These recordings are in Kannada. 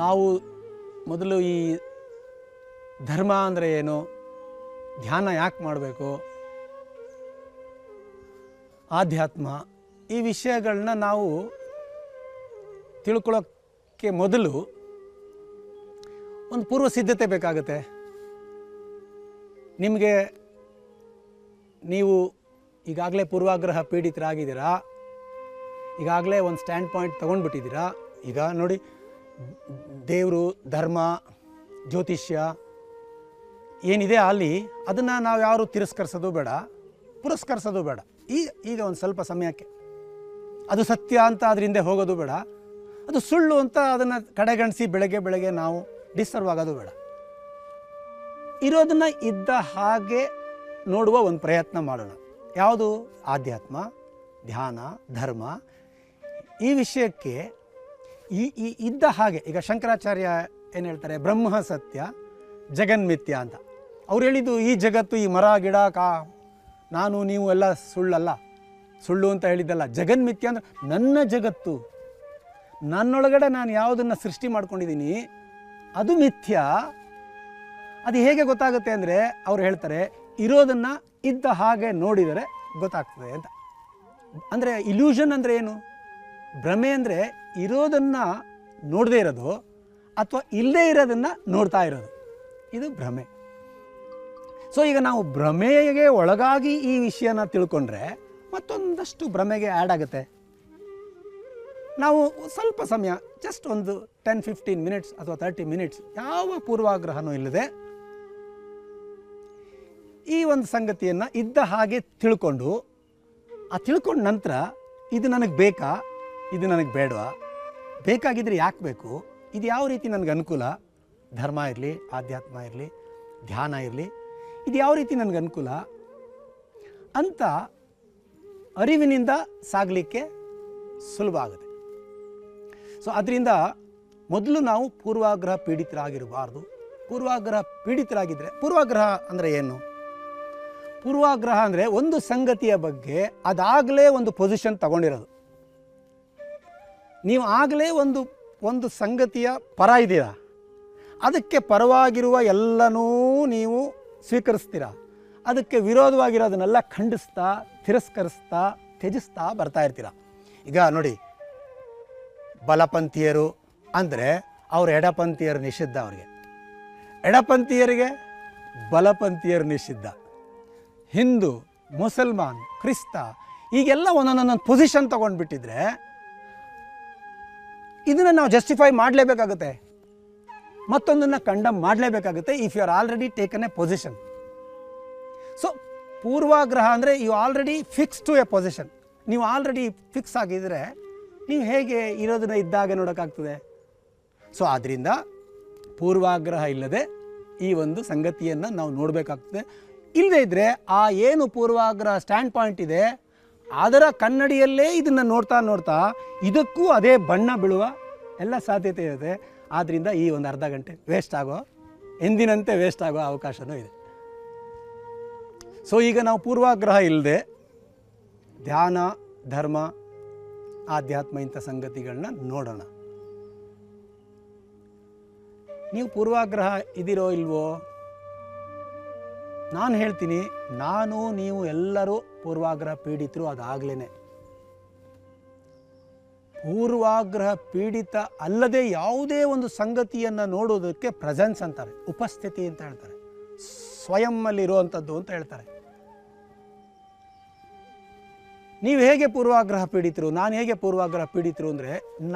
ನಾವು ಮೊದಲು ಈ ಧರ್ಮ ಅಂದರೆ ಏನು, ಧ್ಯಾನ ಯಾಕೆ ಮಾಡಬೇಕು, ಆಧ್ಯಾತ್ಮ, ಈ ವಿಷಯಗಳನ್ನ ನಾವು ತಿಳ್ಕೊಳ್ಳೋಕ್ಕೆ ಮೊದಲು ಒಂದು ಪೂರ್ವ ಸಿದ್ಧತೆ ಬೇಕಾಗುತ್ತೆ. ನಿಮಗೆ ನೀವು ಈಗಾಗಲೇ ಪೂರ್ವಾಗ್ರಹ ಪೀಡಿತರಾಗಿದ್ದೀರಾ, ಈಗಾಗಲೇ ಒಂದು ಸ್ಟ್ಯಾಂಡ್ ಪಾಯಿಂಟ್ ತೊಗೊಂಡ್ಬಿಟ್ಟಿದ್ದೀರಾ. ಈಗ ನೋಡಿ, ದೇವರು, ಧರ್ಮ, ಜ್ಯೋತಿಷ್ಯ ಏನಿದೆ ಅಲ್ಲಿ, ಅದನ್ನು ನಾವು ಯಾರು ತಿರಸ್ಕರಿಸೋದು ಬೇಡ, ಪುರಸ್ಕರಿಸೋದು ಬೇಡ. ಈಗ ಒಂದು ಸ್ವಲ್ಪ ಸಮಯಕ್ಕೆ ಅದು ಸತ್ಯ ಅಂತ ಅದ್ರ ಹಿಂದೆ ಹೋಗೋದು ಬೇಡ, ಅದು ಸುಳ್ಳು ಅಂತ ಅದನ್ನು ಕಡೆಗಣಿಸಿ ಬೆಳಗ್ಗೆ ನಾವು ಡಿಸ್ಟರ್ಬ್ ಆಗೋದು ಬೇಡ. ಇರೋದನ್ನು ಇದ್ದ ಹಾಗೆ ನೋಡುವ ಒಂದು ಪ್ರಯತ್ನ ಮಾಡೋಣ. ಯಾವುದು? ಆಧ್ಯಾತ್ಮ, ಧ್ಯಾನ, ಧರ್ಮ. ಈ ವಿಷಯಕ್ಕೆ ಈ ಇದ್ದ ಹಾಗೆ, ಈಗ ಶಂಕರಾಚಾರ್ಯ ಏನು ಹೇಳ್ತಾರೆ, ಬ್ರಹ್ಮ ಸತ್ಯ ಜಗನ್ಮಿಥ್ಯ ಅಂತ. ಅವ್ರು ಹೇಳಿದ್ದು ಈ ಜಗತ್ತು, ಈ ಮರ ಗಿಡ ನಾನು ನೀವು ಎಲ್ಲ ಸುಳ್ಳಲ್ಲ, ಸುಳ್ಳು ಅಂತ ಹೇಳಿದ್ದಲ್ಲ. ಜಗನ್ಮಿಥ್ಯ ಅಂದರೆ ನನ್ನ ಜಗತ್ತು, ನನ್ನೊಳಗಡೆ ನಾನು ಯಾವುದನ್ನು ಸೃಷ್ಟಿ ಮಾಡ್ಕೊಂಡಿದ್ದೀನಿ ಅದು ಮಿಥ್ಯ. ಅದು ಹೇಗೆ ಗೊತ್ತಾಗುತ್ತೆ ಅಂದರೆ ಅವ್ರು ಹೇಳ್ತಾರೆ, ಇರೋದನ್ನು ಇದ್ದ ಹಾಗೆ ನೋಡಿದರೆ ಗೊತ್ತಾಗ್ತದೆ ಅಂತ. ಅಂದರೆ ಇಲ್ಯೂಷನ್ ಅಂದರೆ ಏನು? ಭ್ರಮೆ ಅಂದರೆ ಇರೋದನ್ನು ನೋಡದೇ ಇರೋದು ಅಥವಾ ಇಲ್ಲದೇ ಇರೋದನ್ನು ನೋಡ್ತಾ ಇರೋದು, ಇದು ಭ್ರಮೆ. ಸೊ ಈಗ ನಾವು ಭ್ರಮೆಗೆ ಒಳಗಾಗಿ ಈ ವಿಷಯನ ತಿಳ್ಕೊಂಡ್ರೆ ಮತ್ತೊಂದಷ್ಟು ಭ್ರಮೆಗೆ ಆ್ಯಡ್ ಆಗುತ್ತೆ. ನಾವು ಸ್ವಲ್ಪ ಸಮಯ, ಜಸ್ಟ್ ಒಂದು 10-15 ಮಿನಿಟ್ಸ್ ಅಥವಾ 30 ಮಿನಿಟ್ಸ್ ಯಾವ ಪೂರ್ವಾಗ್ರಹನೂ ಇಲ್ಲದೆ ಈ ಒಂದು ಸಂಗತಿಯನ್ನು ಇದ್ದ ಹಾಗೆ ತಿಳ್ಕೊಂಡು, ಆ ತಿಳ್ಕೊಂಡ ನಂತರ ಇದು ನನಗೆ ಬೇಕಾ, ಇದು ನನಗೆ ಬೇಡವಾ, ಬೇಕಾಗಿದ್ದರೆ ಯಾಕೆ ಬೇಕು, ಇದು ಯಾವ ರೀತಿ ನನಗೆ ಅನುಕೂಲ, ಧರ್ಮ ಇರಲಿ, ಆಧ್ಯಾತ್ಮ ಇರಲಿ, ಧ್ಯಾನ ಇರಲಿ, ಇದು ಯಾವ ರೀತಿ ನನಗೆ ಅನುಕೂಲ ಅಂತ ಅರಿವಿನಿಂದ ಸಾಗಲಿಕ್ಕೆ ಸುಲಭ ಆಗುತ್ತೆ. ಸೊ ಅದರಿಂದ ಮೊದಲು ನಾವು ಪೂರ್ವಾಗ್ರಹ ಪೀಡಿತರಾಗಿರಬಾರ್ದು. ಪೂರ್ವಾಗ್ರಹ ಪೀಡಿತರಾಗಿದ್ದರೆ, ಪೂರ್ವಾಗ್ರಹ ಅಂದರೆ ಏನು? ಪೂರ್ವಾಗ್ರಹ ಅಂದರೆ ಒಂದು ಸಂಗತಿಯ ಬಗ್ಗೆ ಅದಾಗಲೇ ಒಂದು ಪೊಸಿಷನ್ ತಗೊಂಡಿರೋದು. ನೀವು ಆಗಲೇ ಒಂದು ಸಂಗತಿಯ ಪರ ಇದ್ದೀರಾ, ಅದಕ್ಕೆ ಪರವಾಗಿರುವ ಎಲ್ಲನೂ ನೀವು ಸ್ವೀಕರಿಸ್ತೀರಾ, ಅದಕ್ಕೆ ವಿರೋಧವಾಗಿರೋದನ್ನೆಲ್ಲ ಖಂಡಿಸ್ತಾ, ತಿರಸ್ಕರಿಸ್ತಾ, ತ್ಯಜಿಸ್ತಾ ಬರ್ತಾ ಇರ್ತೀರ. ಈಗ ನೋಡಿ, ಬಲಪಂಥೀಯರು ಅಂದರೆ ಅವರು ಎಡಪಂಥೀಯರು ನಿಷಿದ್ಧ, ಅವರಿಗೆ ಎಡಪಂಥೀಯರಿಗೆ ಬಲಪಂಥೀಯರು ನಿಷಿದ್ಧ. ಹಿಂದೂ, ಮುಸಲ್ಮಾನ್, ಕ್ರಿಸ್ತ ಈಗೆಲ್ಲ ಒಂದೊಂದೊಂದು ಪೊಸಿಷನ್ ತೊಗೊಂಡ್ಬಿಟ್ಟಿದ್ರೆ ಇದನ್ನು ನಾವು ಜಸ್ಟಿಫೈ ಮಾಡಲೇಬೇಕಾಗುತ್ತೆ, ಮತ್ತೊಂದನ್ನು ಕಂಡಮ್ ಮಾಡಲೇಬೇಕಾಗುತ್ತೆ. If you are already taken a position. So ಪೂರ್ವಾಗ್ರಹ ಅಂದರೆ you already fix to a position. ನೀವು ಆಲ್ರೆಡಿ ಫಿಕ್ಸ್ ಆಗಿದ್ದರೆ ನೀವು ಹೇಗೆ ಇರೋದನ್ನು ಇದ್ದಾಗ ನೋಡೋಕ್ಕಾಗ್ತದೆ? ಸೊ ಆದ್ದರಿಂದ ಪೂರ್ವಾಗ್ರಹ ಇಲ್ಲದೆ ಈ ಒಂದು ಸಂಗತಿಯನ್ನು ನಾವು ನೋಡಬೇಕಾಗ್ತದೆ. ಇಲ್ಲದೇ ಇದ್ದರೆ ಆ ಏನು ಪೂರ್ವಾಗ್ರಹ ಸ್ಟ್ಯಾಂಡ್ ಪಾಯಿಂಟ್ ಇದೆ ಅದರ ಕನ್ನಡಿಯಲ್ಲೇ ಇದನ್ನು ನೋಡ್ತಾ ಇದಕ್ಕೂ ಅದೇ ಬಣ್ಣ ಬೀಳುವ ಎಲ್ಲ ಸಾಧ್ಯತೆ ಇದೆ. ಆದ್ದರಿಂದ ಈ ಒಂದು ಅರ್ಧ ಗಂಟೆ ವೇಸ್ಟ್ ಎಂದಿನಂತೆ ವೇಸ್ಟ್ ಆಗೋ ಅವಕಾಶವೂ ಇದೆ. ಸೊ ಈಗ ನಾವು ಪೂರ್ವಾಗ್ರಹ ಇಲ್ಲದೆ ಧ್ಯಾನ, ಧರ್ಮ, ಆಧ್ಯಾತ್ಮ ಇಂಥ ಸಂಗತಿಗಳನ್ನ ನೋಡೋಣ. ನೀವು ಪೂರ್ವಾಗ್ರಹ ಇದಿರೋ ಇಲ್ವೋ? ನಾನು ಹೇಳ್ತೀನಿ, ನೀವು ಎಲ್ಲರೂ ಪೂರ್ವಾಗ್ರಹ ಪೀಡಿತರು. ಅದಾಗಲೇ ಪೂರ್ವಾಗ್ರಹ ಪೀಡಿತ ಅಲ್ಲದೆ ಯಾವುದೇ ಒಂದು ಸಂಗತಿಯನ್ನು ನೋಡೋದಕ್ಕೆ ಪ್ರೆಸೆನ್ಸ್ ಅಂತಾರೆ, ಉಪಸ್ಥಿತಿ ಅಂತ ಹೇಳ್ತಾರೆ, ಸ್ವಯಂನಲ್ಲಿರುವಂಥದ್ದು ಅಂತ ಹೇಳ್ತಾರೆ. ನೀವು ಹೇಗೆ ಪೂರ್ವಾಗ್ರಹ ಪೀಡಿತರು, ನಾನು ಹೇಗೆ ಪೂರ್ವಾಗ್ರಹ ಪೀಡಿತರು ಅಂದರೆ,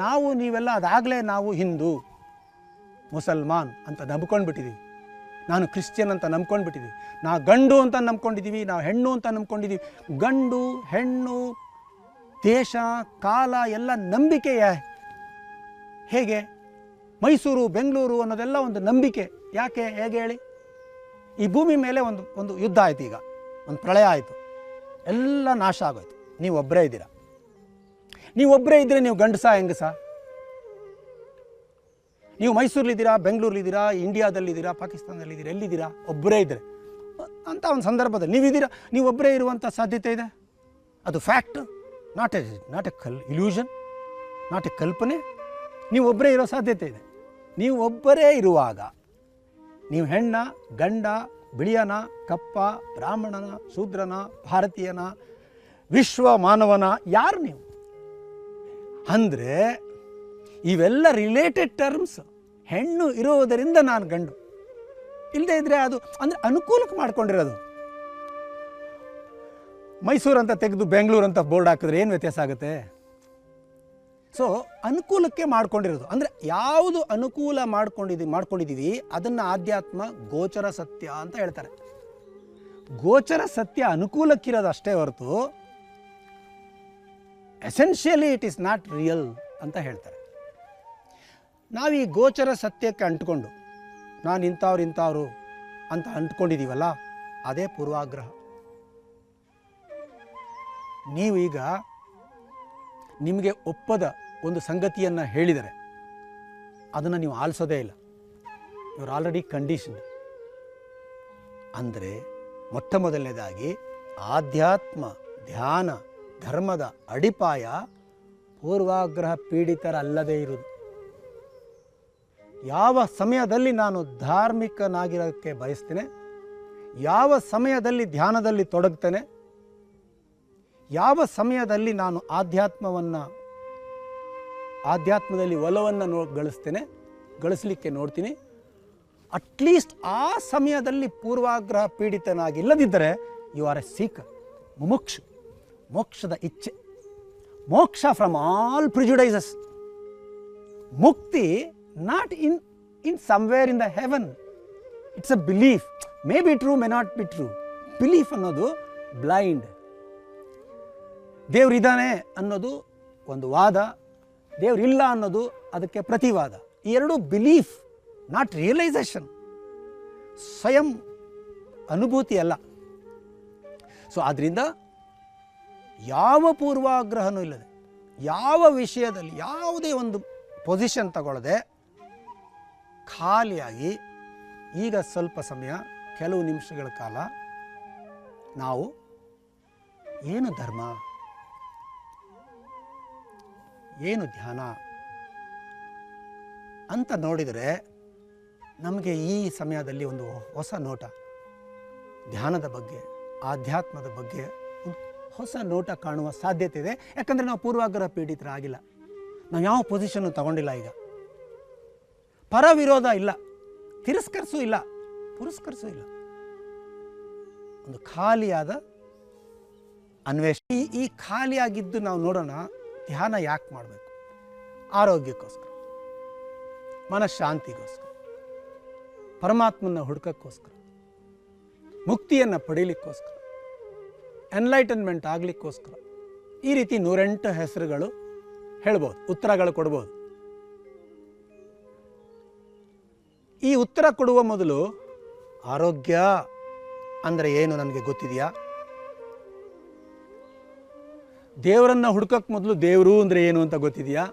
ನೀವೆಲ್ಲ ಅದಾಗಲೇ ನಾವು ಹಿಂದೂ, ಮುಸಲ್ಮಾನ್ ಅಂತ ನಂಬ್ಕೊಂಡ್ಬಿಟ್ಟಿದ್ದೀವಿ, ನಾನು ಕ್ರಿಶ್ಚಿಯನ್ ಅಂತ ನಂಬ್ಕೊಂಡ್ಬಿಟ್ಟಿದ್ದೀವಿ, ನಾವು ಗಂಡು ಅಂತ ನಂಬ್ಕೊಂಡಿದ್ದೀವಿ, ನಾವು ಹೆಣ್ಣು ಅಂತ ನಂಬ್ಕೊಂಡಿದ್ದೀವಿ. ಗಂಡು, ಹೆಣ್ಣು, ದೇಶ, ಕಾಲ ಎಲ್ಲ ನಂಬಿಕೆಯೇ. ಹೇಗೆ ಮೈಸೂರು, ಬೆಂಗಳೂರು ಅನ್ನೋದೆಲ್ಲ ಒಂದು ನಂಬಿಕೆ. ಯಾಕೆ, ಹೇಗೆ ಹೇಳಿ? ಈ ಭೂಮಿ ಮೇಲೆ ಒಂದು ಯುದ್ಧ ಆಯಿತು, ಈಗ ಒಂದು ಪ್ರಳಯ ಆಯಿತು, ಎಲ್ಲ ನಾಶ ಆಗೋಯ್ತು. ನೀವೊಬ್ಬರೇ ಇದ್ದೀರಾ. ನೀವೊಬ್ಬರೇ ಇದ್ದರೆ ನೀವು ಗಂಡಸ ಹೆಂಗಸ? ನೀವು ಮೈಸೂರಲ್ಲಿದ್ದೀರಾ, ಬೆಂಗಳೂರಲ್ಲಿದ್ದೀರಾ, ಇಂಡಿಯಾದಲ್ಲಿದ್ದೀರಾ, ಪಾಕಿಸ್ತಾನದಲ್ಲಿದ್ದೀರಾ, ಎಲ್ಲಿದ್ದೀರಾ? ಒಬ್ಬರೇ ಇದ್ದರೆ ಅಂತ ಒಂದು ಸಂದರ್ಭದಲ್ಲಿ ನೀವೊಬ್ಬರೇ ಇರುವಂಥ ಸಾಧ್ಯತೆ ಇದೆ. ಅದು fact, not A illusion, not A ಕಲ್ಪನೆ. ನೀವೊಬ್ಬರೇ ಇರೋ ಸಾಧ್ಯತೆ ಇದೆ. ನೀವು ಒಬ್ಬರೇ ಇರುವಾಗ, ನೀವು ಹೆಣ್ಣ, ಗಂಡ, ಬಿಳಿಯನ, ಕಪ್ಪ, ಬ್ರಾಹ್ಮಣನ, ಶೂದ್ರನ, ಭಾರತೀಯನ, ವಿಶ್ವ ಮಾನವನ, ಯಾರು ನೀವು ಅಂದರೆ ಇವೆಲ್ಲ ರಿಲೇಟೆಡ್ ಟರ್ಮ್ಸ್. ಹೆಣ್ಣು ಇರೋದರಿಂದ ನಾನು ಗಂಡು, ಇಲ್ಲದೇ ಇದ್ದರೆ ಅದು ಅಂದರೆ ಅನುಕೂಲಕ್ಕೆ ಮಾಡ್ಕೊಂಡಿರೋದು. ಮೈಸೂರು ಅಂತ ತೆಗೆದು ಬೆಂಗಳೂರು ಅಂತ ಬೋರ್ಡ್ ಹಾಕಿದ್ರೆ ಏನು ವ್ಯತ್ಯಾಸ ಆಗುತ್ತೆ? ಸೊ ಅನುಕೂಲಕ್ಕೆ ಮಾಡ್ಕೊಂಡಿರೋದು. ಅಂದರೆ ಯಾವುದು ಅನುಕೂಲ ಮಾಡ್ಕೊಂಡಿದ್ದೀವಿ ಅದನ್ನು ಆಧ್ಯಾತ್ಮ ಗೋಚರ ಸತ್ಯ ಅಂತ ಹೇಳ್ತಾರೆ. ಗೋಚರ ಸತ್ಯ ಅನುಕೂಲಕ್ಕಿರೋದು ಅಷ್ಟೇ ಹೊರತು essentially it is not real ಅಂತ ಹೇಳ್ತಾರೆ. ನಾವು ಈ ಗೋಚರ ಸತ್ಯಕ್ಕೆ ಅಂಟ್ಕೊಂಡು ನಾನು ಇಂಥವ್ರು ಅಂತ ಅಂಟ್ಕೊಂಡಿದ್ದೀವಲ್ಲ, ಅದೇ ಪೂರ್ವಾಗ್ರಹ. ನೀವೀಗ ನಿಮಗೆ ಒಪ್ಪದ ಒಂದು ಸಂಗತಿಯನ್ನು ಹೇಳಿದರೆ ಅದನ್ನು ನೀವು ಆಲಿಸೋದೇ ಇಲ್ಲ. ಇವರು ಆಲ್ರೆಡಿ ಕಂಡೀಷನ್. ಅಂದರೆ ಮೊಟ್ಟ ಮೊದಲನೇದಾಗಿ ಆಧ್ಯಾತ್ಮ, ಧ್ಯಾನ, ಧರ್ಮದ ಅಡಿಪಾಯ ಪೂರ್ವಾಗ್ರಹ ಪೀಡಿತರಲ್ಲದೇ ಇರುವುದು. ಯಾವ ಸಮಯದಲ್ಲಿ ನಾನು ಧಾರ್ಮಿಕನಾಗಿರೋಕ್ಕೆ ಬಯಸ್ತೇನೆ, ಯಾವ ಸಮಯದಲ್ಲಿ ಧ್ಯಾನದಲ್ಲಿ ತೊಡಗ್ತೇನೆ, ಯಾವ ಸಮಯದಲ್ಲಿ ನಾನು ಆಧ್ಯಾತ್ಮದಲ್ಲಿ ಒಲವನ್ನು ಗಳಿಸಲಿಕ್ಕೆ ನೋಡ್ತೀನಿ, ಅಟ್ಲೀಸ್ಟ್ ಆ ಸಮಯದಲ್ಲಿ ಪೂರ್ವಾಗ್ರಹ ಪೀಡಿತನಾಗಿಲ್ಲದಿದ್ದರೆ you are a seeker, mumukshu, ಮೋಕ್ಷದ ಇಚ್ಛೆ, moksha from all prejudices. Mukti not in somewhere in the heaven, it's a belief. May be true, may not be true. Belief ಅನ್ನೋದು ಬ್ಲೈಂಡ್. ದೇವರಿದ್ದಾನೆ ಅನ್ನೋದು ಒಂದು ವಾದ, ದೇವರಿಲ್ಲ ಅನ್ನೋದು ಅದಕ್ಕೆ ಪ್ರತಿವಾದ. ಈ ಎರಡೂ ಬಿಲೀಫ್, ನಾಟ್ ರಿಯಲೈಸೇಷನ್, ಸ್ವಯಂ ಅನುಭೂತಿ ಅಲ್ಲ. ಸೊ ಆದ್ದರಿಂದ ಯಾವ ಪೂರ್ವಾಗ್ರಹನೂ ಇಲ್ಲದೆ, ಯಾವ ವಿಷಯದಲ್ಲಿ ಯಾವುದೇ ಒಂದು ಪೊಸಿಷನ್ ತಗೊಳ್ಳದೆ ಖಾಲಿಯಾಗಿ ಈಗ ಸ್ವಲ್ಪ ಸಮಯ, ಕೆಲವು ನಿಮಿಷಗಳ ಕಾಲ ನಾವು ಏನು ಧರ್ಮ, ಏನು ಧ್ಯಾನ ಅಂತ ನೋಡಿದರೆ ನಮಗೆ ಈ ಸಮಯದಲ್ಲಿ ಒಂದು ಹೊಸ ನೋಟ, ಧ್ಯಾನದ ಬಗ್ಗೆ, ಆಧ್ಯಾತ್ಮದ ಬಗ್ಗೆ ಒಂದು ಹೊಸ ನೋಟ ಕಾಣುವ ಸಾಧ್ಯತೆ ಇದೆ. ಯಾಕಂದರೆ ನಾವು ಪೂರ್ವಾಗ್ರಹ ಪೀಡಿತರಾಗಿಲ್ಲ, ನಾವು ಯಾವ ಪೊಸಿಷನ್ನು ತಗೊಂಡಿಲ್ಲ. ಈಗ ಪರವಿರೋಧ ಇಲ್ಲ, ತಿರಸ್ಕರಿಸೂ ಇಲ್ಲ, ಪುರಸ್ಕರಿಸೂ ಇಲ್ಲ. ಒಂದು ಖಾಲಿಯಾದ ಅನ್ವೇಷಣೆ. ಈ ಖಾಲಿಯಾಗಿದ್ದು ನಾವು ನೋಡೋಣ. ಧ್ಯಾನ ಯಾಕೆ ಮಾಡಬೇಕು? ಆರೋಗ್ಯಕ್ಕೋಸ್ಕರ, ಮನಃಶಾಂತಿಗೋಸ್ಕರ, ಪರಮಾತ್ಮನ ಹುಡುಕಕ್ಕೋಸ್ಕರ, ಮುಕ್ತಿಯನ್ನು ಪಡೀಲಿಕ್ಕೋಸ್ಕರ, ಎನ್ಲೈಟನ್ಮೆಂಟ್ ಆಗಲಿಕ್ಕೋಸ್ಕರ. ಈ ರೀತಿ 108 ಹೆಸರುಗಳು ಹೇಳ್ಬೋದು, ಉತ್ತರಗಳು ಕೊಡ್ಬೋದು. ಈ ಉತ್ತರ ಕೊಡುವ ಮೊದಲು ಆರೋಗ್ಯ ಅಂದರೆ ಏನು ನನಗೆ ಗೊತ್ತಿದೆಯಾ? ದೇವರನ್ನು ಹುಡುಕಕ್ಕೆ ಮೊದಲು ದೇವರು ಅಂದರೆ ಏನು ಅಂತ ಗೊತ್ತಿದೆಯಾ?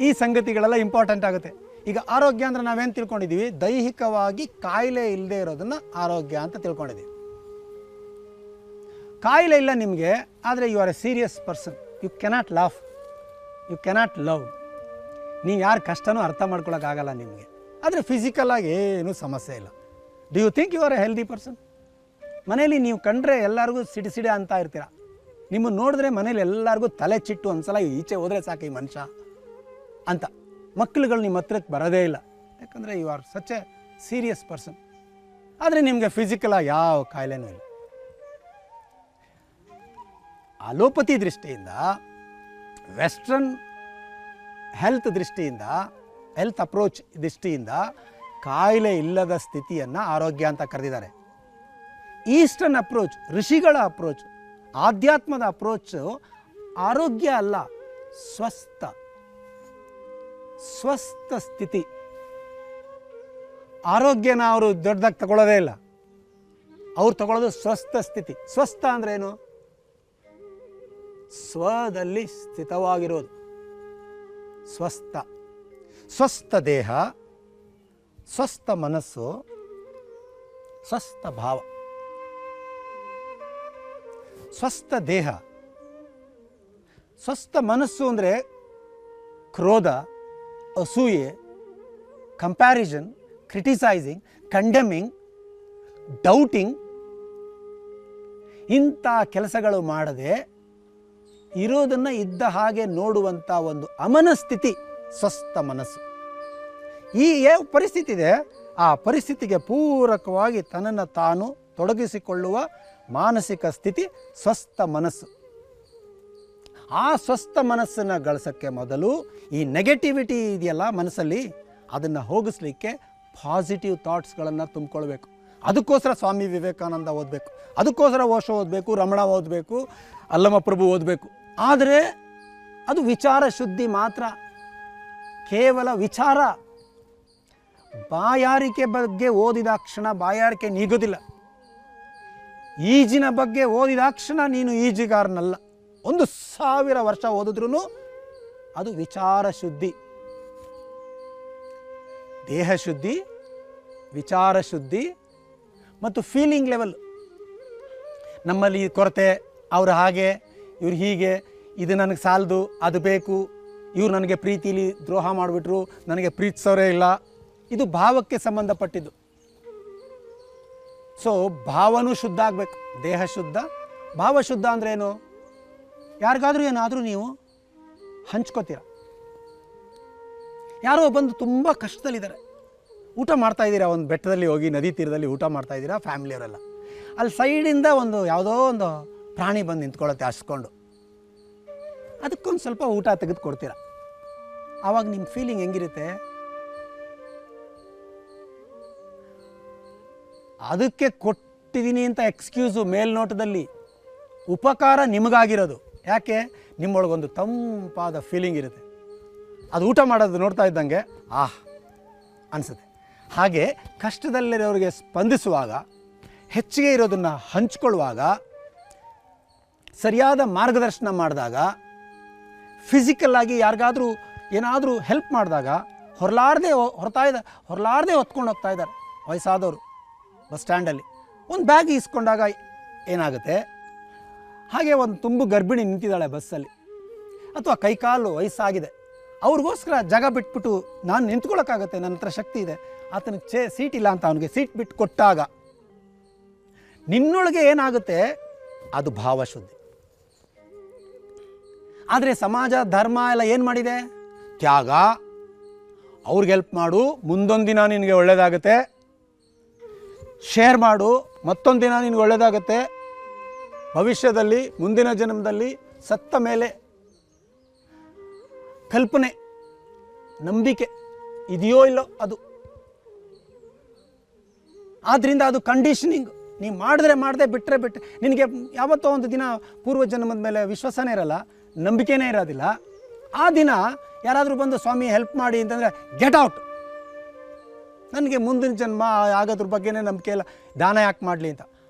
ಈ ಸಂಗತಿಗಳೆಲ್ಲ ಇಂಪಾರ್ಟೆಂಟ್ ಆಗುತ್ತೆ. ಈಗ ಆರೋಗ್ಯ ಅಂದರೆ ನಾವೇನು ತಿಳ್ಕೊಂಡಿದ್ದೀವಿ? ದೈಹಿಕವಾಗಿ ಕಾಯಿಲೆ ಇಲ್ಲದೆ ಇರೋದನ್ನು ಆರೋಗ್ಯ ಅಂತ ತಿಳ್ಕೊಂಡಿದ್ದೀವಿ. ಕಾಯಿಲೆ ಇಲ್ಲ ನಿಮಗೆ, ಆದರೆ you are a serious person. You cannot laugh, you cannot love. ನೀವು ಯಾರ ಕಷ್ಟನೂ ಅರ್ಥ ಮಾಡ್ಕೊಳಕ್ಕಾಗಲ್ಲ ನಿಮಗೆ. ಆದರೆ ಫಿಸಿಕಲಾಗಿ ಏನೂ ಸಮಸ್ಯೆ ಇಲ್ಲ. Do you think you are a healthy person? ಮನೇಲಿ ನೀವು ಕಂಡ್ರೆ ಎಲ್ಲರಿಗೂ ಸಿಡಿ ಅಂತ ಇರ್ತೀರ. ನಿಮ್ಮನ್ನು ನೋಡಿದ್ರೆ ಮನೇಲಿ ಎಲ್ಲರಿಗೂ ತಲೆ ಚಿಟ್ಟು, ಒಂದ್ಸಲ ಈಚೆ ಹೋದರೆ ಸಾಕು ಈ ಮನುಷ್ಯ ಅಂತ. ಮಕ್ಕಳುಗಳು ನಿಮ್ಮ ಹತ್ರಕ್ಕೆ ಬರೋದೇ ಇಲ್ಲ, ಯಾಕಂದರೆ you are such a serious person. ಆದರೆ ನಿಮಗೆ ಫಿಸಿಕಲಾಗಿ ಯಾವ ಕಾಯಿಲೆನೂ ಇಲ್ಲ. ಅಲೋಪತಿ ದೃಷ್ಟಿಯಿಂದ, ವೆಸ್ಟರ್ನ್ ಹೆಲ್ತ್ ದೃಷ್ಟಿಯಿಂದ, ಹೆಲ್ತ್ ಅಪ್ರೋಚ್ ದೃಷ್ಟಿಯಿಂದ ಕಾಯಿಲೆ ಇಲ್ಲದ ಸ್ಥಿತಿಯನ್ನು ಆರೋಗ್ಯ ಅಂತ ಕರೆದಿದ್ದಾರೆ. ಈಸ್ಟರ್ನ್ ಅಪ್ರೋಚ್, ಋಷಿಗಳ ಅಪ್ರೋಚ್, ಆಧ್ಯಾತ್ಮದ ಅಪ್ರೋಚ್ ಆರೋಗ್ಯ ಅಲ್ಲ, ಸ್ವಸ್ಥ ಸ್ಥಿತಿ. ಆರೋಗ್ಯನ ಅವರು ದೊಡ್ಡದಾಗಿ ತಗೊಳ್ಳೋದೇ ಇಲ್ಲ, ಅವ್ರು ತಗೊಳ್ಳೋದು ಸ್ವಸ್ಥ ಸ್ಥಿತಿ. ಸ್ವಸ್ಥ ಅಂದ್ರೆ ಏನು? ಸ್ವದಲ್ಲಿ ಸ್ಥಿತವಾಗಿರೋದು ಸ್ವಸ್ಥ ದೇಹ, ಸ್ವಸ್ಥ ಮನಸ್ಸು, ಸ್ವಸ್ಥ ಭಾವ. ಸ್ವಸ್ಥ ದೇಹ, ಸ್ವಸ್ಥ ಮನಸ್ಸು ಅಂದರೆ ಕ್ರೋಧ, ಅಸೂಯೆ, ಕಂಪ್ಯಾರಿಸನ್, ಕ್ರಿಟಿಸೈಸಿಂಗ್, ಕಂಡೆಮಿಂಗ್, ಡೌಟಿಂಗ್ ಇಂಥ ಕೆಲಸಗಳು ಮಾಡದೆ ಇರೋದನ್ನು ಇದ್ದ ಹಾಗೆ ನೋಡುವಂಥ ಒಂದು ಅಮನಸ್ಥಿತಿ ಸ್ವಸ್ಥ ಮನಸ್ಸು. ಈ ಪರಿಸ್ಥಿತಿ ಇದೆ, ಆ ಪರಿಸ್ಥಿತಿಗೆ ಪೂರಕವಾಗಿ ತನ್ನನ್ನು ತಾನು ತೊಡಗಿಸಿಕೊಳ್ಳುವ ಮಾನಸಿಕ ಸ್ಥಿತಿ ಸ್ವಸ್ಥ ಮನಸ್ಸು. ಆ ಸ್ವಸ್ಥ ಮನಸ್ಸನ್ನು ಗಳಿಸೋಕ್ಕೆ ಮೊದಲು ಈ ನೆಗೆಟಿವಿಟಿ ಇದೆಯಲ್ಲ ಮನಸ್ಸಲ್ಲಿ, ಅದನ್ನು ಹೋಗಿಸ್ಲಿಕ್ಕೆ ಪಾಸಿಟಿವ್ ಥಾಟ್ಸ್ಗಳನ್ನು ತುಂಬಿಕೊಳ್ಬೇಕು. ಅದಕ್ಕೋಸ್ಕರ ಸ್ವಾಮಿ ವಿವೇಕಾನಂದ ಓದಬೇಕು, ಅದಕ್ಕೋಸ್ಕರ ಓಶೋ ಓದಬೇಕು, ರಮಣ ಓದಬೇಕು, ಅಲ್ಲಮಪ್ರಭು ಓದಬೇಕು. ಆದರೆ ಅದು ವಿಚಾರ ಶುದ್ಧಿ ಮಾತ್ರ, ಕೇವಲ ವಿಚಾರ. ಬಾಯಾರಿಕೆ ಬಗ್ಗೆ ಓದಿದಾಕ್ಷಣ ಬಾಯಾರಿಕೆ ನೀಗೋದಿಲ್ಲ. ಈಜಿನ ಬಗ್ಗೆ ಓದಿದಾಕ್ಷಣ ನೀನು ಈಜುಗಾರನಲ್ಲ. 1000 ವರ್ಷ ಓದಿದ್ರೂ ಅದು ವಿಚಾರ ಶುದ್ಧಿ. ದೇಹ ಶುದ್ಧಿ, ವಿಚಾರ ಶುದ್ಧಿ ಮತ್ತು ಫೀಲಿಂಗ್ ಲೆವೆಲ್. ನಮ್ಮಲ್ಲಿ ಕೊರತೆ, ಅವರು ಹಾಗೆ, ಇವ್ರು ಹೀಗೆ, ಇದು ನನಗೆ ಸಾಲದು, ಅದು ಬೇಕು, ಇವ್ರು ನನಗೆ ಪ್ರೀತಿಲಿ ದ್ರೋಹ ಮಾಡಿಬಿಟ್ರು, ನನಗೆ ಪ್ರೀತಿಸೋರೇ ಇಲ್ಲ. ಇದು ಭಾವಕ್ಕೆ ಸಂಬಂಧಪಟ್ಟಿದ್ದು. ಸೊ ಭಾವನೂ ಶುದ್ಧ ಆಗಬೇಕು, ದೇಹ ಶುದ್ಧ, ಭಾವ ಶುದ್ಧ ಅಂದರೆ ಏನು? ಯಾರಿಗಾದ್ರೂ ಏನಾದರೂ ನೀವು ಹಂಚ್ಕೋತೀರ. ಯಾರೋ ಬಂದು ತುಂಬ ಕಷ್ಟದಲ್ಲಿದ್ದಾರೆ, ಊಟ ಮಾಡ್ತಾಯಿದ್ದೀರಾ, ಒಂದು ಬೆಟ್ಟದಲ್ಲಿ ಹೋಗಿ ನದಿ ತೀರದಲ್ಲಿ ಊಟ ಮಾಡ್ತಾಯಿದ್ದೀರಾ ಫ್ಯಾಮಿಲಿಯವರೆಲ್ಲ. ಅಲ್ಲಿ ಸೈಡಿಂದ ಒಂದು ಯಾವುದೋ ಒಂದು ಪ್ರಾಣಿ ಬಂದು ನಿಂತ್ಕೊಳ್ಳುತ್ತೆ ಹಸ್ಕೊಂಡು, ಅದಕ್ಕೊಂದು ಸ್ವಲ್ಪ ಊಟ ತೆಗೆದು ಕೊಡ್ತೀರ. ಆವಾಗ ನಿಮ್ಮ ಫೀಲಿಂಗ್ ಹೆಂಗಿರುತ್ತೆ? ಅದಕ್ಕೆ ಕೊಟ್ಟಿದ್ದೀನಿ ಅಂತ ಎಕ್ಸ್ಕ್ಯೂಸು ಮೇಲ್ನೋಟದಲ್ಲಿ, ಉಪಕಾರ ನಿಮಗಾಗಿರೋದು. ಯಾಕೆ? ನಿಮ್ಮೊಳಗೊಂದು ತಂಪಾದ ಫೀಲಿಂಗ್ ಇರುತ್ತೆ. ಅದು ಊಟ ಮಾಡೋದು ನೋಡ್ತಾ ಇದ್ದಂಗೆ ಅನಿಸುತ್ತೆ. ಹಾಗೆ ಕಷ್ಟದಲ್ಲಿರೋರಿಗೆ ಸ್ಪಂದಿಸುವಾಗ, ಹೆಚ್ಚಿಗೆ ಇರೋದನ್ನು ಹಂಚ್ಕೊಳ್ಳುವಾಗ, ಸರಿಯಾದ ಮಾರ್ಗದರ್ಶನ ಮಾಡಿದಾಗ, ಫಿಸಿಕಲ್ಲಾಗಿ ಯಾರಿಗಾದರೂ ಏನಾದರೂ ಹೆಲ್ಪ್ ಮಾಡಿದಾಗ ಹೊರಲಾರದೆ ಹೊತ್ಕೊಂಡು ಹೋಗ್ತಾ ಇದ್ದಾರೆ ವಯಸ್ಸಾದವರು. ಬಸ್ ಸ್ಟ್ಯಾಂಡಲ್ಲಿ ಒಂದು ಬ್ಯಾಗ್ ಇಸ್ಕೊಂಡಾಗ ಏನಾಗುತ್ತೆ? ಹಾಗೆ ಒಂದು ತುಂಬು ಗರ್ಭಿಣಿ ನಿಂತಿದ್ದಾಳೆ ಬಸ್ಸಲ್ಲಿ, ಅಥವಾ ಕೈಕಾಲು ವಯಸ್ಸಾಗಿದೆ, ಅವ್ರಿಗೋಸ್ಕರ ಜಾಗ ಬಿಟ್ಬಿಟ್ಟು ನಾನು ನಿಂತ್ಕೊಳ್ಳೋಕ್ಕಾಗತ್ತೆ, ನನ್ನ ಹತ್ರ ಶಕ್ತಿ ಇದೆ, ಆತನಿಗೆ ಸೀಟ್ ಇಲ್ಲ ಅಂತ ಅವನಿಗೆ ಸೀಟ್ ಬಿಟ್ಟು ಕೊಟ್ಟಾಗ ನಿನ್ನೊಳಗೆ ಏನಾಗುತ್ತೆ? ಅದು ಭಾವಶುದ್ಧಿ. ಆದರೆ ಸಮಾಜ, ಧರ್ಮ ಎಲ್ಲ ಏನು ಮಾಡಿದೆ? ತ್ಯಾಗ, ಅವ್ರಿಗೆ ಹೆಲ್ಪ್ ಮಾಡು, ಮುಂದೊಂದು ದಿನ ನಿನಗೆ ಒಳ್ಳೆಯದಾಗುತ್ತೆ, ಶೇರ್ ಮಾಡು, ಮತ್ತೊಂದು ದಿನ ನಿನಗೆ ಒಳ್ಳೆಯದಾಗುತ್ತೆ, ಭವಿಷ್ಯದಲ್ಲಿ ಮುಂದಿನ ಜನ್ಮದಲ್ಲಿ ಸತ್ತ ಮೇಲೆ ಕಲ್ಪನೆ, ನಂಬಿಕೆ ಇದೆಯೋ ಇಲ್ಲೋ ಅದು. ಆದ್ದರಿಂದ ಅದು ಕಂಡೀಷನಿಂಗ್. ನೀವು ಮಾಡದೆ ಬಿಟ್ಟರೆ ನಿನಗೆ ಯಾವತ್ತೋ ಒಂದು ದಿನ ಪೂರ್ವ ಜನ್ಮದ ಮೇಲೆ ವಿಶ್ವಾಸನೇ ಇರಲ್ಲ, ನಂಬಿಕೆನೇ ಇರೋದಿಲ್ಲ. ಆ ದಿನ ಯಾರಾದರೂ ಬಂದು ಸ್ವಾಮಿ ಹೆಲ್ಪ್ ಮಾಡಿ ಅಂತಂದರೆ ಗೆಟ್ ಔಟ್, ನನಗೆ ಮುಂದಿನ ಜನ್ಮ ಆಗೋದ್ರ ಬಗ್ಗೆನೇ ನಂಬಿಕೆ ಇಲ್ಲ, ದಾನ ಯಾಕೆ ಮಾಡಲಿ ಅಂತ.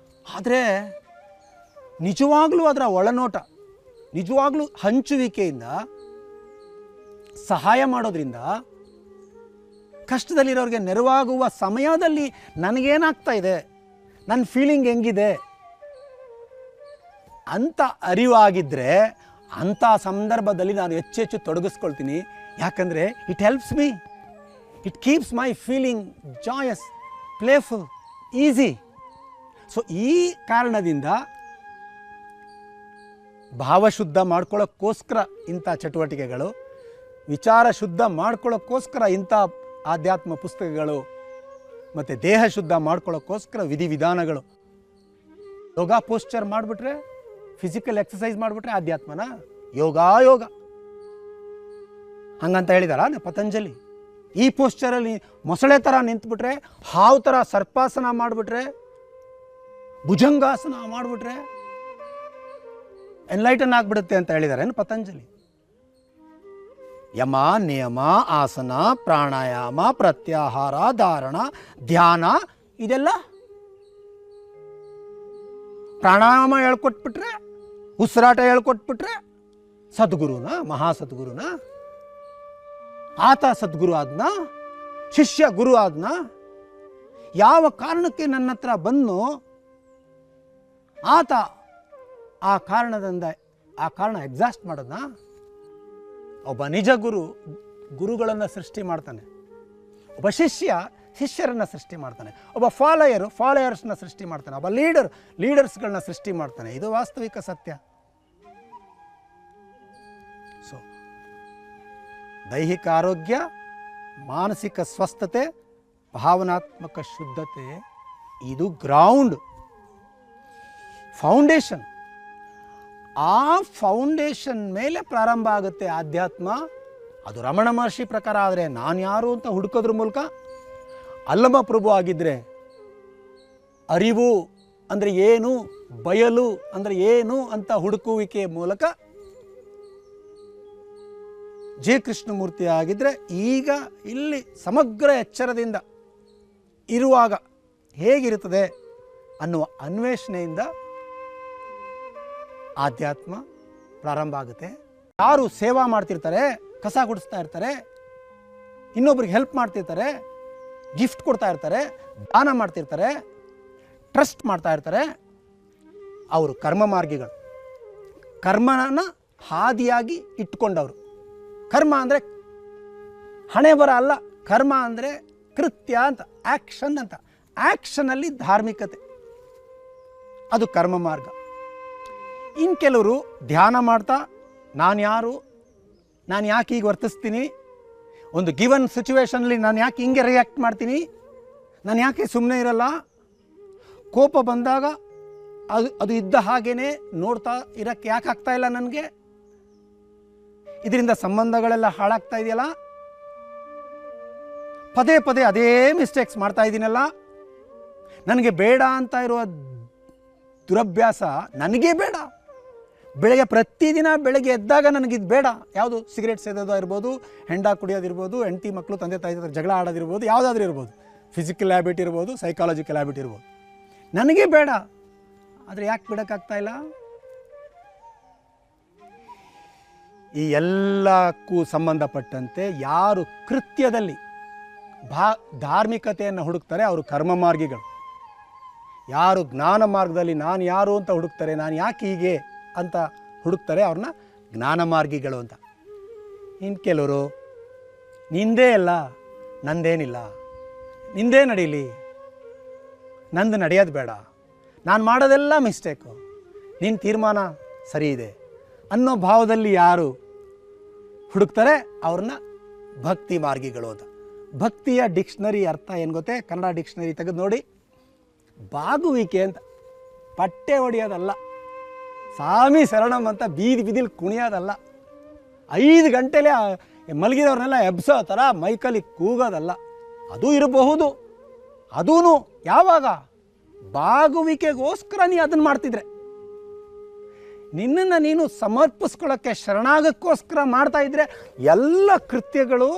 ಆದರೆ ನಿಜವಾಗ್ಲೂ ಅದರ ಒಳನೋಟ, ನಿಜವಾಗ್ಲೂ ಹಂಚುವಿಕೆಯಿಂದ ಸಹಾಯ ಮಾಡೋದ್ರಿಂದ, ಕಷ್ಟದಲ್ಲಿರೋರಿಗೆ ನೆರವಾಗುವ ಸಮಯದಲ್ಲಿ ನನಗೇನಾಗ್ತಾ ಇದೆ, ನನ್ನ ಫೀಲಿಂಗ್ ಹೆಂಗಿದೆ ಅಂತ ಅರಿವಾಗಿದ್ದರೆ, ಅಂಥ ಸಂದರ್ಭದಲ್ಲಿ ನಾನು ಹೆಚ್ಚು ತೊಡಗಿಸ್ಕೊಳ್ತೀನಿ. ಯಾಕಂದರೆ it helps me, it keeps my feeling joyous, playful, easy. So ಈ ಕಾರಣದಿಂದ ಭಾವಶುದ್ಧ ಮಾಡ್ಕೊಳ್ಳೋಕ್ಕೋಸ್ಕರ ಇಂಥ ಚಟುವಟಿಕೆಗಳು, ವಿಚಾರ ಶುದ್ಧ ಮಾಡ್ಕೊಳ್ಳೋಕ್ಕೋಸ್ಕರ ಇಂಥ ಆಧ್ಯಾತ್ಮ ಪುಸ್ತಕಗಳು, ಮತ್ತು ದೇಹ ಶುದ್ಧ ಮಾಡ್ಕೊಳ್ಳೋಕ್ಕೋಸ್ಕರ ವಿಧಿವಿಧಾನಗಳು. ಯೋಗ ಪೋಸ್ಚರ್ ಮಾಡಿಬಿಟ್ರೆ, ಫಿಸಿಕಲ್ ಎಕ್ಸಸೈಸ್ ಮಾಡಿಬಿಟ್ರೆ ಆಧ್ಯಾತ್ಮನ ಯೋಗ ಹಂಗಂತ ಹೇಳಿದಾರ ಪತಂಜಲಿ? ಈ ಪೋಸ್ಚರಲ್ಲಿ ಮೊಸಳೆ ಥರ ನಿಂತುಬಿಟ್ರೆ, ಹಾವು ಥರ ಸರ್ಪಾಸನ ಮಾಡಿಬಿಟ್ರೆ, ಭುಜಂಗಾಸನ ಮಾಡಿಬಿಟ್ರೆ ಎನ್ಲೈಟನ್ ಆಗಿಬಿಡುತ್ತೆ ಅಂತ ಹೇಳಿದಾರೆ ಪತಂಜಲಿ? ಯಮ, ನಿಯಮ, ಆಸನ, ಪ್ರಾಣಾಯಾಮ, ಪ್ರತ್ಯಾಹಾರ, ಧಾರಣ, ಧ್ಯಾನ, ಇದೆಲ್ಲ ಪ್ರಾಣಾಯಾಮ ಹೇಳ್ಕೊಟ್ಬಿಟ್ರೆ, ಉಸಿರಾಟ ಹೇಳ್ಕೊಟ್ಬಿಟ್ರೆ ಸದ್ಗುರುನ, ಮಹಾಸದ್ಗುರುನ, ಆತ ಸದ್ಗುರು ಆದ್ನ, ಶಿಷ್ಯ ಗುರು ಆದ್ನ? ಯಾವ ಕಾರಣಕ್ಕೆ ನನ್ನ ಹತ್ರ ಬಂದು ಆತ ಆ ಕಾರಣ ಎಕ್ಸಾಸ್ಟ್ ಮಾಡೋದನ್ನ? ಒಬ್ಬ ನಿಜ ಗುರುಗಳನ್ನು ಸೃಷ್ಟಿ ಮಾಡ್ತಾನೆ. ಒಬ್ಬ ಶಿಷ್ಯರನ್ನು ಸೃಷ್ಟಿ ಮಾಡ್ತಾನೆ, ಒಬ್ಬ ಫಾಲೋಯರ್ಸ್ನ ಸೃಷ್ಟಿ ಮಾಡ್ತಾನೆ, ಒಬ್ಬ ಲೀಡರ್ಸ್ಗಳನ್ನ ಸೃಷ್ಟಿ ಮಾಡ್ತಾನೆ. ಇದು ವಾಸ್ತವಿಕ ಸತ್ಯ. ಸೊ ದೈಹಿಕ ಆರೋಗ್ಯ, ಮಾನಸಿಕ ಸ್ವಸ್ಥತೆ, ಭಾವನಾತ್ಮಕ ಶುದ್ಧತೆ, ಇದು ಗ್ರೌಂಡ್, ಫೌಂಡೇಶನ್. ಆ ಫೌಂಡೇಶನ್ ಮೇಲೆ ಪ್ರಾರಂಭ ಆಗುತ್ತೆ ಆಧ್ಯಾತ್ಮ. ಅದು ರಮಣ ಮಹರ್ಷಿ ಪ್ರಕಾರ ಆದರೆ ನಾನು ಯಾರು ಅಂತ ಹುಡುಕೋದ್ರ ಮೂಲಕ, ಅಲ್ಲಮ ಪ್ರಭು ಆಗಿದ್ದರೆ ಅರಿವು ಅಂದರೆ ಏನು, ಬಯಲು ಅಂದರೆ ಏನು ಅಂತ ಹುಡುಕುವಿಕೆಯ ಮೂಲಕ, ಜೆ ಕೃಷ್ಣಮೂರ್ತಿ ಆಗಿದ್ದರೆ ಈಗ ಇಲ್ಲಿ ಸಮಗ್ರ ಎಚ್ಚರದಿಂದ ಇರುವಾಗ ಹೇಗಿರುತ್ತದೆ ಅನ್ನುವ ಅನ್ವೇಷಣೆಯಿಂದ ಆಧ್ಯಾತ್ಮ ಪ್ರಾರಂಭ ಆಗುತ್ತೆ. ಯಾರು ಸೇವಾ ಮಾಡ್ತಿರ್ತಾರೆ, ಕಸ ಗುಡಿಸ್ತಾ ಇರ್ತಾರೆ, ಇನ್ನೊಬ್ರಿಗೆ ಹೆಲ್ಪ್ ಮಾಡ್ತಿರ್ತಾರೆ, ಗಿಫ್ಟ್ ಕೊಡ್ತಾ ಇರ್ತಾರೆ, ದಾನ ಮಾಡ್ತಿರ್ತಾರೆ, ಟ್ರಸ್ಟ್ ಮಾಡ್ತಾ ಇರ್ತಾರೆ, ಅವರು ಕರ್ಮ ಮಾರ್ಗಿಗಳು. ಕರ್ಮನ ಹಾದಿಯಾಗಿ ಇಟ್ಕೊಂಡವರು. ಕರ್ಮ ಅಂದರೆ ಹಣೆ ಬರ ಅಲ್ಲ, ಕರ್ಮ ಅಂದರೆ ಕೃತ್ಯ ಅಂತ, ಆ್ಯಕ್ಷನ್ ಅಂತ. ಆ್ಯಕ್ಷನಲ್ಲಿ ಧಾರ್ಮಿಕತೆ, ಅದು ಕರ್ಮ ಮಾರ್ಗ. ಇನ್ನು ಕೆಲವರು ಧ್ಯಾನ ಮಾಡ್ತಾ ನಾನು ಯಾರು, ನಾನು ಯಾಕೆ ಹೀಗೆ ವರ್ತಿಸ್ತೀನಿ, ಒಂದು ಗಿವನ್ ಸಿಚುವೇಷನಲ್ಲಿ ನಾನು ಯಾಕೆ ಹಿಂಗೆ ರಿಯಾಕ್ಟ್ ಮಾಡ್ತೀನಿ, ನಾನು ಯಾಕೆ ಸುಮ್ಮನೆ ಇರಲ್ಲ, ಕೋಪ ಬಂದಾಗ ಅದು ಇದ್ದ ಹಾಗೇ ನೋಡ್ತಾ ಇರೋಕ್ಕೆ ಯಾಕೆ ಆಗ್ತಾ ಇಲ್ಲ ನನಗೆ, ಇದರಿಂದ ಸಂಬಂಧಗಳೆಲ್ಲ ಹಾಳಾಗ್ತಾ ಇದೆಯಲ್ಲ, ಪದೇ ಪದೇ ಅದೇ ಮಿಸ್ಟೇಕ್ಸ್ ಮಾಡ್ತಾ ಇದ್ದೀನಲ್ಲ, ನನಗೆ ಬೇಡ ಅಂತ ಇರುವ ದುರಭ್ಯಾಸ ನನಗೇ ಬೇಡ. ಪ್ರತಿದಿನ ಬೆಳಗ್ಗೆ ಎದ್ದಾಗ ನನಗಿದು ಬೇಡ. ಯಾವುದು, ಸಿಗರೇಟ್ ಸೇದೋದು ಇರ್ಬೋದು, ಹೆಂಡ ಕುಡಿಯೋದಿರ್ಬೋದು, ಹೆಂಡತಿ ಮಕ್ಕಳು ತಂದೆ ತಾಯಿ ಜಗಳ ಆಡೋದಿರ್ಬೋದು, ಯಾವುದಾದ್ರೂ ಇರ್ಬೋದು, ಫಿಸಿಕಲ್ ಹ್ಯಾಬಿಟ್ ಇರ್ಬೋದು, ಸೈಕಾಲಜಿಕಲ್ ಹ್ಯಾಬಿಟ್ ಇರ್ಬೋದು, ನನಗೇ ಬೇಡ. ಆದರೆ ಯಾಕೆ ಬಿಡೋಕ್ಕಾಗ್ತಾ ಇಲ್ಲ? ಈ ಎಲ್ಲಕ್ಕೂ ಸಂಬಂಧಪಟ್ಟಂತೆ ಯಾರು ಕೃತ್ಯದಲ್ಲಿ ಧಾರ್ಮಿಕತೆಯನ್ನು ಹುಡುಕ್ತಾರೆ ಅವರು ಕರ್ಮ ಮಾರ್ಗಿಗಳು. ಯಾರು ಜ್ಞಾನ ಮಾರ್ಗದಲ್ಲಿ ನಾನು ಯಾರು ಅಂತ ಹುಡುಕ್ತಾರೆ, ನಾನು ಯಾಕೆ ಹೀಗೆ ಅಂತ ಹುಡುಕ್ತಾರೆ, ಅವ್ರನ್ನ ಜ್ಞಾನ ಮಾರ್ಗಿಗಳು ಅಂತ. ಇನ್ನು ಕೆಲವರು ನಿಂದೇ ಅಲ್ಲ, ನಂದೇನಿಲ್ಲ, ನಿಂದೇ ನಡೀಲಿ, ನಂದು ನಡೆಯೋದು ಬೇಡ, ನಾನು ಮಾಡೋದೆಲ್ಲ ಮಿಸ್ಟೇಕು, ನಿನ್ನ ತೀರ್ಮಾನ ಸರಿ ಇದೆ ಅನ್ನೋ ಭಾವದಲ್ಲಿ ಯಾರು ಹುಡುಕ್ತಾರೆ ಅವ್ರನ್ನ ಭಕ್ತಿ ಮಾರ್ಗಿಗಳು ಅಂತ. ಭಕ್ತಿಯ ಡಿಕ್ಷನರಿ ಅರ್ಥ ಏನು ಗೊತ್ತೇ? ಕನ್ನಡ ಡಿಕ್ಷನರಿ ತೆಗೆದು ನೋಡಿ. ಬಾಗುವಿಕೆ ಅಂತ, ಪಟ್ಟೆ ಹೊಡೆಯೋದಲ್ಲ, ಸ್ವಾಮಿ ಶರಣಂ ಅಂತ ಬೀದಿಲಿ ಕುಣಿಯೋದಲ್ಲ, 5 ಗಂಟೆಲೇ ಮಲಗಿದವ್ರನ್ನೆಲ್ಲ ಎಬ್ಸೋ ಥರ ಮೈಕಲ್ಲಿ ಕೂಗೋದಲ್ಲ. ಅದು ಇರಬಹುದು. ಅದೂ ಯಾವಾಗ? ಬಾಗುವಿಕೆಗೋಸ್ಕರ ನೀ ಅದನ್ನು ಮಾಡ್ತಿದ್ರೆ. ನಿನ್ನನ್ನು ನೀನು ಸಮರ್ಪಿಸ್ಕೊಳ್ಳೋಕ್ಕೆ, ಶರಣಾಗಕ್ಕೋಸ್ಕರ ಮಾಡ್ತಾ ಇದ್ರೆ ಎಲ್ಲ ಕೃತ್ಯಗಳು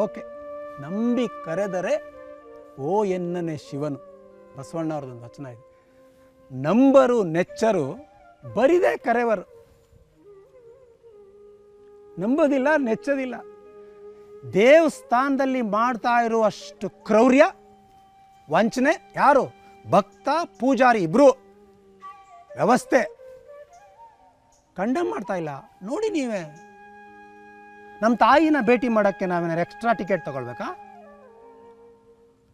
ಓಕೆ. ನಂಬಿ ಕರೆದರೆ ಓ ಎನ್ನನೆ ಶಿವನು, ಬಸವಣ್ಣ ಅವ್ರದ್ದೊಂದು ವಚನ ಇದೆ. ನಂಬರು ನೆಚ್ಚರು ಬರಿದೆ ಕರೆವರು. ನಂಬೋದಿಲ್ಲ, ನೆಚ್ಚೋದಿಲ್ಲ. ದೇವಸ್ಥಾನದಲ್ಲಿ ಮಾಡ್ತಾ ಇರುವಷ್ಟು ಕ್ರೌರ್ಯ, ವಂಚನೆ ಯಾರು? ಭಕ್ತ ಪೂಜಾರಿ ಇಬ್ಬರು. ವ್ಯವಸ್ಥೆ ಕಂಡಮ್ ಮಾಡ್ತಾ ಇಲ್ಲ. ನೋಡಿ ನೀವೇ, ನಮ್ಮ ತಾಯಿನ ಭೇಟಿ ಮಾಡೋಕ್ಕೆ ನಾವೇನಾರು ಎಕ್ಸ್ಟ್ರಾ ಟಿಕೆಟ್ ತೊಗೊಳ್ಬೇಕಾ?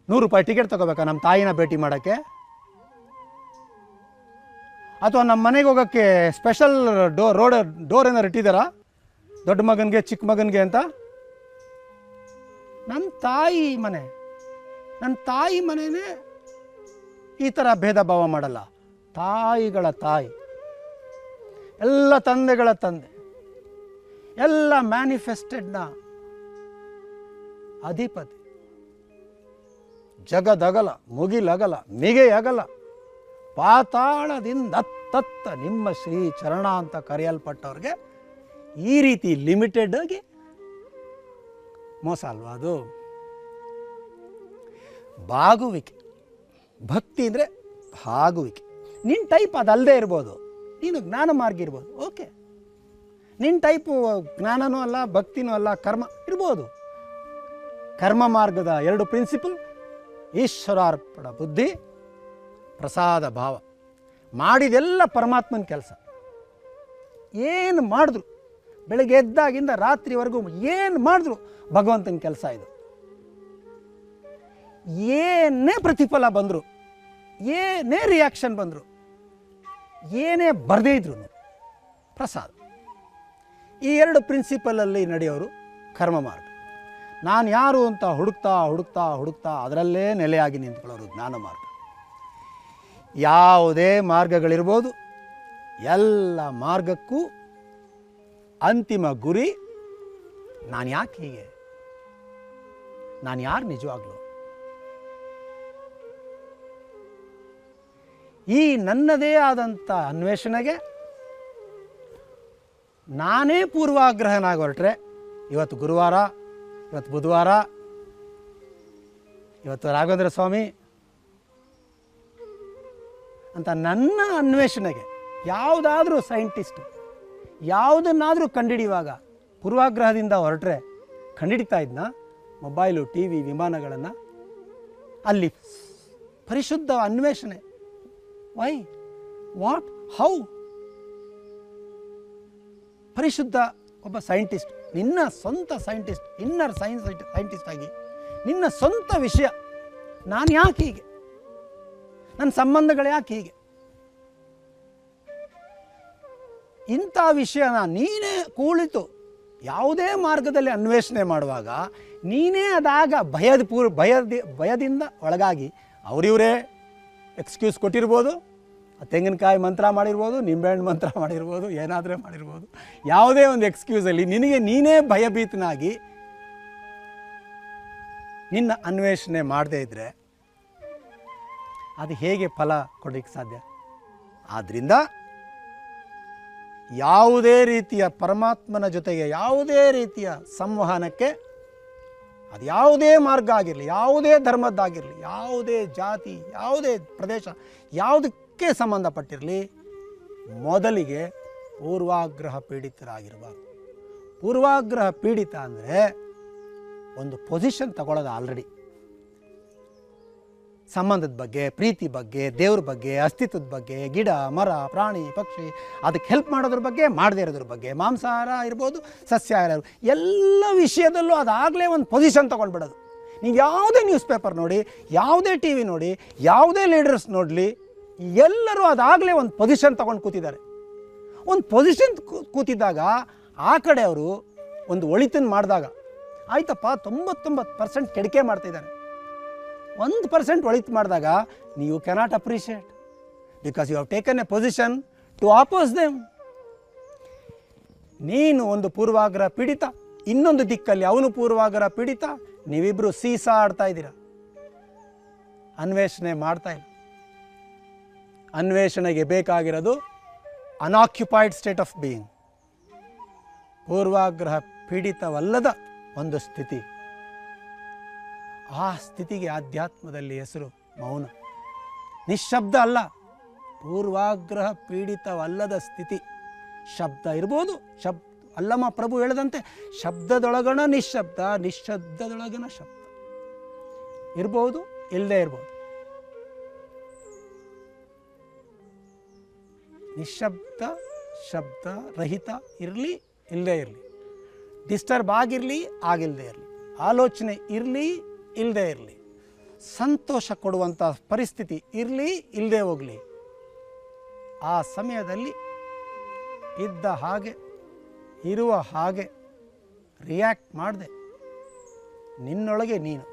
100 ರೂಪಾಯಿ ಟಿಕೆಟ್ ತೊಗೋಬೇಕಾ ನಮ್ಮ ತಾಯಿನ ಭೇಟಿ ಮಾಡೋಕ್ಕೆ? ಅಥವಾ ನಮ್ಮ ಮನೆಗೆ ಹೋಗೋಕ್ಕೆ ಸ್ಪೆಷಲ್ ಡೋರ್ ಏನಾರು ಇಟ್ಟಿದ್ದಾರಾ, ದೊಡ್ಡ ಮಗನಿಗೆ ಚಿಕ್ಕ ಮಗನಿಗೆ ಅಂತ? ನನ್ನ ತಾಯಿ ಮನೆಯೇ ಈ ಥರ ಭೇದ ಭಾವ ಮಾಡಲ್ಲ. ತಾಯಿಗಳ ತಾಯಿ, ಎಲ್ಲ ತಂದೆಗಳ ತಂದೆ, ಎಲ್ಲ ಮ್ಯಾನಿಫೆಸ್ಟೆಡ್ನ ಅಧಿಪತಿ. ಜಗದಗಲ ಮುಗಿಲಗಲ ಮಿಗೆಯಗಲ ಪಾತಾಳದಿಂದ ತತ್ತ ನಿಮ್ಮ ಶ್ರೀ ಚರಣ ಅಂತ ಕರೆಯಲ್ಪಟ್ಟವ್ರಿಗೆ ಈ ರೀತಿ ಲಿಮಿಟೆಡ್ ಆಗಿ ಮೋಸ ಅಲ್ವಾ ಅದು? ಬಾಗುವಿಕೆ. ಭಕ್ತಿ ಅಂದರೆ ಬಾಗುವಿಕೆ. ನಿನ್ನ ಟೈಪ್ ಅದಲ್ಲದೆ ಇರ್ಬೋದು, ನೀನು ಜ್ಞಾನ ಮಾರ್ಗ ಇರ್ಬೋದು, ಓಕೆ. ನಿನ್ನ ಟೈಪು ಜ್ಞಾನನೂ ಅಲ್ಲ, ಭಕ್ತಿನೂ ಅಲ್ಲ, ಕರ್ಮ ಇರ್ಬೋದು. ಕರ್ಮ ಮಾರ್ಗದ 2 ಪ್ರಿನ್ಸಿಪಲ್: ಈಶ್ವರಾರ್ಪಣ ಬುದ್ಧಿ, ಪ್ರಸಾದ ಭಾವ. ಮಾಡಿದೆಲ್ಲ ಪರಮಾತ್ಮನ ಕೆಲಸ. ಏನು ಮಾಡಿದ್ರು, ಬೆಳಗ್ಗೆ ಎದ್ದಾಗಿಂದ ರಾತ್ರಿವರೆಗೂ ಏನು ಮಾಡಿದ್ರು ಭಗವಂತನ ಕೆಲಸ ಇದು. ಏನೇ ಪ್ರತಿಫಲ ಬಂದರು, ಏನೇ ರಿಯಾಕ್ಷನ್ ಬಂದರು, ಏನೇ ಬರದೇ ಇದ್ರು ಪ್ರಸಾದ. ಈ ಎರಡು ಪ್ರಿನ್ಸಿಪಲಲ್ಲಿ ನಡೆಯೋರು ಕರ್ಮ ಮಾರ್ಗ. ನಾನು ಯಾರು ಅಂತ ಹುಡುಕ್ತಾ ಹುಡುಕ್ತಾ ಹುಡುಕ್ತಾ ಅದರಲ್ಲೇ ನೆಲೆಯಾಗಿ ನಿಂತ್ಕೊಳ್ಳೋರು ಜ್ಞಾನ ಮಾರ್ಗ. ಯಾವುದೇ ಮಾರ್ಗಗಳಿರ್ಬೋದು, ಎಲ್ಲ ಮಾರ್ಗಕ್ಕೂ ಅಂತಿಮ ಗುರಿ ನಾನು ಯಾಕೆ ಹೀಗೆ, ನಾನು ಯಾರು ನಿಜವಾಗ್ಲೂ, ಈ ನನ್ನದೇ ಆದಂಥ ಅನ್ವೇಷಣೆಗೆ ನಾನೇ ಪೂರ್ವಾಗ್ರಹನಾಗಿ ಹೊರಟ್ರೆ, ಇವತ್ತು ಗುರುವಾರ, ಇವತ್ತು ಬುಧವಾರ, ಇವತ್ತು ರಾಘವೇಂದ್ರ ಸ್ವಾಮಿ ಅಂತ ನನ್ನ ಅನ್ವೇಷಣೆಗೆ ಯಾವುದಾದ್ರೂ ಸೈಂಟಿಸ್ಟ್ ಯಾವುದನ್ನಾದರೂ ಕಂಡುಹಿಡಿಯುವಾಗ ಪೂರ್ವಾಗ್ರಹದಿಂದ ಹೊರಟ್ರೆ ಕಂಡುಹಿಡಿತಾ ಇದ್ನ ಮೊಬೈಲು, ಟಿ ವಿ, ವಿಮಾನಗಳನ್ನು. ಅಲ್ಲಿ ಪರಿಶುದ್ಧ ಅನ್ವೇಷಣೆ. Why, what, how? ಪರಿಶುದ್ಧ ಒಬ್ಬ ಸೈಂಟಿಸ್ಟ್, ನಿನ್ನ ಸ್ವಂತ ಸೈಂಟಿಸ್ಟ್, ಇನ್ನರ್ ಸೈನ್ಸ್ ಸೈಂಟಿಸ್ಟ್ ಆಗಿ ನಿನ್ನ ಸ್ವಂತ ವಿಷಯ, ನಾನು ಯಾಕೆ ಹೀಗೆ, ನನ್ನ ಸಂಬಂಧಗಳು ಯಾಕೆ ಹೀಗೆ, ಇಂಥ ವಿಷಯನ ನೀನೇ ಕುಳಿತು ಯಾವುದೇ ಮಾರ್ಗದಲ್ಲಿ ಅನ್ವೇಷಣೆ ಮಾಡುವಾಗ ನೀನೇ ಅದಾಗ ಭಯದಿಂದ ಒಳಗಾಗಿ ಅವರಿವರೇ ಎಕ್ಸ್ಕ್ಯೂಸ್ ಕೊಟ್ಟಿರ್ಬೋದು, ತೆಂಗಿನಕಾಯಿ ಮಂತ್ರ ಮಾಡಿರ್ಬೋದು, ನಿಂಬೆಹಣ್ಣು ಮಂತ್ರ ಮಾಡಿರ್ಬೋದು, ಏನಾದರೂ ಮಾಡಿರ್ಬೋದು. ಯಾವುದೇ ಒಂದು ಎಕ್ಸ್ಕ್ಯೂಸಲ್ಲಿ ನಿನಗೆ ನೀನೇ ಭಯಭೀತನಾಗಿ ನಿನ್ನ ಅನ್ವೇಷಣೆ ಮಾಡದೇ ಇದ್ದರೆ ಅದು ಹೇಗೆ ಫಲ ಕೊಡಲಿಕ್ಕೆ ಸಾಧ್ಯ? ಆದ್ದರಿಂದ ಯಾವುದೇ ರೀತಿಯ ಪರಮಾತ್ಮನ ಜೊತೆಗೆ ಯಾವುದೇ ರೀತಿಯ ಸಂವಹನಕ್ಕೆ, ಅದು ಯಾವುದೇ ಮಾರ್ಗ ಆಗಿರಲಿ, ಯಾವುದೇ ಧರ್ಮದ್ದಾಗಿರಲಿ, ಯಾವುದೇ ಜಾತಿ, ಯಾವುದೇ ಪ್ರದೇಶ, ಯಾವುದಕ್ಕೆ ಸಂಬಂಧಪಟ್ಟಿರಲಿ, ಮೊದಲಿಗೆ ಪೂರ್ವಾಗ್ರಹ ಪೀಡಿತರಾಗಿರಬಾರ್ದು. ಪೂರ್ವಾಗ್ರಹ ಪೀಡಿತ ಅಂದರೆ ಒಂದು ಪೊಸಿಷನ್ ತಗೊಳ್ಳೋದು ಆಲ್ರೆಡಿ. ಸಂಬಂಧದ ಬಗ್ಗೆ, ಪ್ರೀತಿ ಬಗ್ಗೆ, ದೇವ್ರ ಬಗ್ಗೆ, ಅಸ್ತಿತ್ವದ ಬಗ್ಗೆ, ಗಿಡ ಮರ ಪ್ರಾಣಿ ಪಕ್ಷಿ ಅದಕ್ಕೆ ಹೆಲ್ಪ್ ಮಾಡೋದ್ರ ಬಗ್ಗೆ, ಮಾಡದೇ ಇರೋದ್ರ ಬಗ್ಗೆ, ಮಾಂಸಾಹಾರ ಇರ್ಬೋದು, ಸಸ್ಯಾಹಾರ ಇರ್ಬೋದು, ಎಲ್ಲ ವಿಷಯದಲ್ಲೂ ಅದಾಗಲೇ ಒಂದು ಪೊಸಿಷನ್ ತೊಗೊಂಡ್ಬಿಡೋದು. ನೀವು ಯಾವುದೇ ನ್ಯೂಸ್ ಪೇಪರ್ ನೋಡಿ, ಯಾವುದೇ ಟಿ ವಿ ನೋಡಿ, ಯಾವುದೇ ಲೀಡರ್ಸ್ ನೋಡಲಿ, ಎಲ್ಲರೂ ಅದಾಗಲೇ ಒಂದು ಪೊಸಿಷನ್ ತೊಗೊಂಡು ಕೂತಿದ್ದಾರೆ. ಒಂದು ಪೊಸಿಷನ್ ಕೂತಿದ್ದಾಗ ಆ ಕಡೆ ಅವರು ಒಂದು ಒಳಿತನ್ನು ಮಾಡಿದಾಗ ಆಯ್ತಪ್ಪ, 99% ಕೆಡಿಕೆ ಮಾಡ್ತಿದ್ದಾರೆ, 1% ಒಳಿತು ಮಾಡಿದಾಗ ನೀವು cannot appreciate, because you have taken a position to oppose them. ನೀನು ಒಂದು ಪೂರ್ವಾಗ್ರಹ ಪೀಡಿತ, ಇನ್ನೊಂದು ದಿಕ್ಕಲ್ಲಿ ಅವನು ಪೂರ್ವಾಗ್ರಹ ಪೀಡಿತ, ನೀವಿಬ್ಬರು ಸೀಸಾ ಆಡ್ತಾ ಇದ್ದೀರಾ, ಅನ್ವೇಷಣೆ ಮಾಡ್ತಾ ಇಲ್ಲ. ಅನ್ವೇಷಣೆಗೆ ಬೇಕಾಗಿರೋದು ಅನ್ಆಕ್ಯುಪೈಡ್ ಸ್ಟೇಟ್ ಆಫ್ ಬೀಯಿಂಗ್, ಪೂರ್ವಾಗ್ರಹ ಪೀಡಿತವಲ್ಲದ ಒಂದು ಸ್ಥಿತಿ. ಆ ಸ್ಥಿತಿಗೆ ಆಧ್ಯಾತ್ಮದಲ್ಲಿ ಹೆಸರು ಮೌನ. ನಿಶ್ಶಬ್ದ ಅಲ್ಲ, ಪೂರ್ವಾಗ್ರಹ ಪೀಡಿತವಲ್ಲದ ಸ್ಥಿತಿ. ಶಬ್ದ ಇರ್ಬೋದು, ಅಲ್ಲಮ್ಮ ಪ್ರಭು ಹೇಳಿದಂತೆ ಶಬ್ದದೊಳಗಣ ನಿಶ್ಶಬ್ದ, ನಿಶ್ಶಬ್ದದೊಳಗಣ ಶಬ್ದ ಇರ್ಬೋದು, ಇಲ್ಲದೆ ಇರ್ಬೋದು. ನಿಶ್ಶಬ್ದ ಶಬ್ದ ರಹಿತ ಇರಲಿ, ಇಲ್ಲದೆ ಇರಲಿ, ಡಿಸ್ಟರ್ಬ್ ಆಗಿರಲಿ, ಆಗಿಲ್ಲದೆ ಇರಲಿ, ಆಲೋಚನೆ ಇರಲಿ, ಇಲ್ಲದೆ ಇರಲಿ, ಸಂತೋಷ ಕೊಡುವಂಥ ಪರಿಸ್ಥಿತಿ ಇರಲಿ, ಇಲ್ಲದೆ ಹೋಗಲಿ, ಆ ಸಮಯದಲ್ಲಿ ಇದ್ದ ಹಾಗೆ ಇರುವ ಹಾಗೆ ರಿಯಾಕ್ಟ್ ಮಾಡದೆ ನಿನ್ನೊಳಗೆ ನೀನು,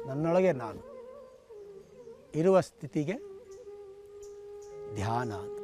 ನನ್ನೊಳಗೆ ನಾನು ಇರುವ ಸ್ಥಿತಿಗೆ ಧ್ಯಾನ ಅಂತ.